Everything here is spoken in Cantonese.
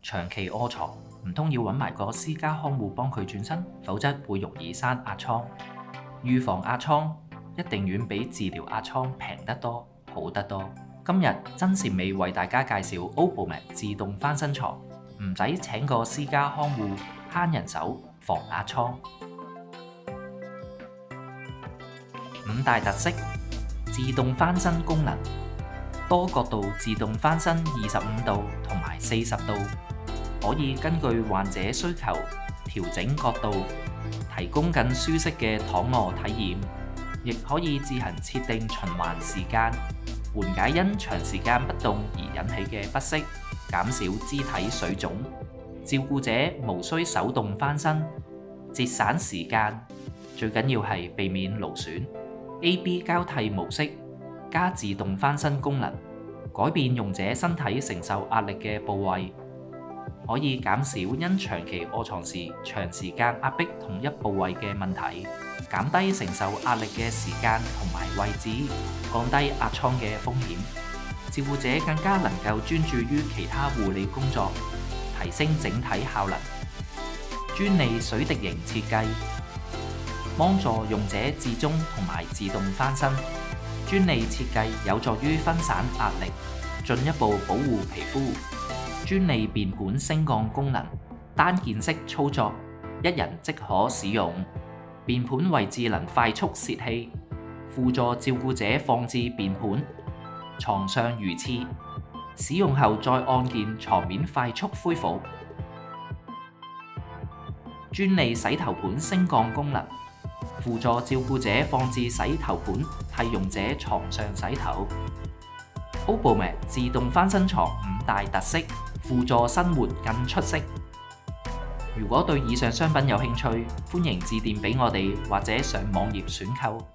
長期臥床，唔通要揾埋個私家看護幫佢轉身，否則會容易生壓瘡。預防壓瘡一定遠比治療壓瘡平得多，好得多。今日真善美為大家介紹 Obomed 自動翻身床，唔使請個私家看護，慳人手，防壓瘡。五大特色：自動翻身功能，多角度自動翻身25度同埋40度，可以根據患者需求調整角度，提供更舒適嘅躺臥體驗。亦可以自行設定循環時間，緩解因長時間不動而引起嘅不適，減少肢體水腫。照顧者無需手動翻身，節省時間，最緊要係避免勞損。AB 交替模式加自動翻身功能，改變用者身體承受壓力嘅部位，可以減少因長期臥床時長時間壓迫同一部位嘅問題，減低承受壓力嘅時間同埋位置，降低壓瘡嘅風險。照顧者更加能夠專注於其他護理工作，提升整體效能。專利水滴型設計，幫助用者自中同埋自動翻身。專利設計有助於分散壓力，進一步保護皮膚。專利便盤升降功能，單鍵式操作，一人即可使用。便盤位置能快速泄氣，輔助照顧者放置便盤，床上如廁。使用後再按鍵，床面快速恢復。專利洗頭盤升降功能，輔助照顧者放置洗頭盤，替用者床上洗頭。Obomed 自動翻身床五大特色，輔助生活更出色。如果對以上商品有興趣，歡迎致電俾我哋或者上網頁選購。